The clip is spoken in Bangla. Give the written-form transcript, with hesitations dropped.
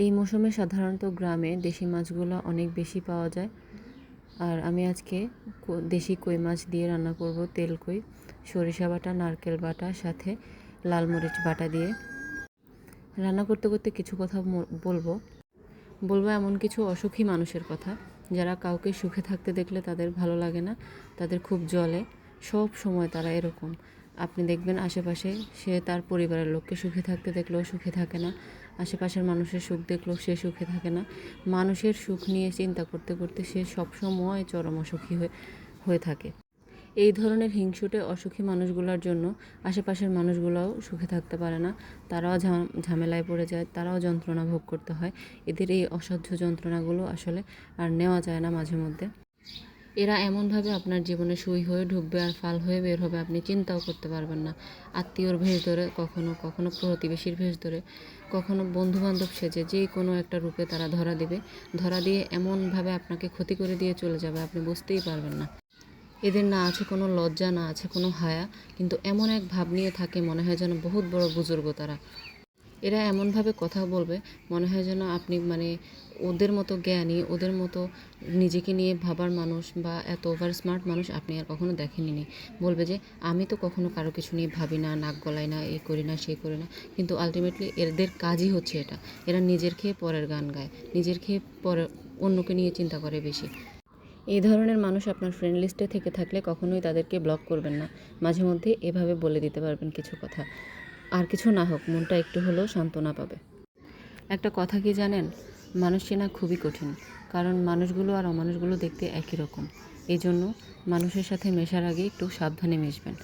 এই মৌসুমে সাধারণত গ্রামে দেশি মাছগুলো অনেক বেশি পাওয়া যায়। আর আমি আজকে দেশি কই মাছ দিয়ে রান্না করব তেল কই, সরিষা বাটা, নারকেল বাটা, সাথে লাল মরিচ বাটা দিয়ে। রান্না করতে করতে কিছু কথা বলবো এমন কিছু অসুখী মানুষের কথা, যারা কাউকে সুখে থাকতে দেখলে তাদের ভালো লাগে না, তাদের খুব জ্বলে। সব সময় তারা এরকম। আপনি দেখবেন আশেপাশে সে তার পরিবারের লোককে সুখে থাকতে দেখলেও সুখে থাকে না, আশেপাশের মানুষের সুখ দেখলেও সে সুখে থাকে না। মানুষের সুখ নিয়ে চিন্তা করতে করতে সে সবসময় চরম অসুখী হয়ে থাকে। এই ধরনের হিংসুটে অসুখী মানুষগুলোর জন্য আশেপাশের মানুষগুলোও সুখে থাকতে পারে না, তারাও ঝামেলায় পড়ে যায়, তারাও যন্ত্রণা ভোগ করতে হয়। এদের এই অসহ্য যন্ত্রণাগুলো আসলে আর নেওয়া যায় না মাঝে মধ্যে। এরা এমনভাবে আপনার জীবনে সুই হয়ে ঢুকবে আর ফাল হয়ে বের হবে, আপনি চিন্তাও করতে পারবেন না। আত্মীয়র ভেষ ধরে, কখনো কখনো প্রতিবেশীর ভেষ ধরে, কখনো বন্ধুবান্ধব সেজে যে কোনো একটা রূপে তারা ধরা দিয়ে এমনভাবে আপনাকে ক্ষতি করে দিয়ে চলে যাবে, আপনি বুঝতেই পারবেন না। এদের না আছে কোনো লজ্জা, না আছে কোনো হায়া, কিন্তু এমন এক ভাব নিয়ে থাকে মনে হয় যেন বহুত বড় বুজুর্গ তারা। এরা এমনভাবে কথা বলবে মনে হয় যেন আপনি ওদের মতো জ্ঞানী, ওদের মতো নিজেকে নিয়ে ভাবার মানুষ বা এত ওভার স্মার্ট মানুষ আপনি আর কখনো দেখেননি। বলবে যে আমি তো কখনো কারো কিছু নিয়ে ভাবি না, নাক গলাই না, এই করি না সেই করি না, কিন্তু আলটিমেটলি এদের কাজই হচ্ছে এটা। এরা নিজের খেয়ে পরের গান গায়, নিজের খেয়ে পরে অন্যকে নিয়ে চিন্তা করে বেশি। এই ধরনের মানুষ আপনার ফ্রেন্ড লিস্টে থেকে থাকলে কখনোই তাদেরকে ব্লক করবেন না। মাঝে মধ্যে এভাবে বলে দিতে পারবেন কিছু কথা, আর কিছু না হোক মনটা একটু হলেও সান্ত্বনা পাবে। একটা কথা কি জানেন, মানুষ চেনা খুবই কঠিন, কারণ মানুষগুলো আর অমানুষগুলো দেখতে একই রকম। এই জন্য মানুষের সাথে মেশার আগে একটু সাবধানে মিশবেন।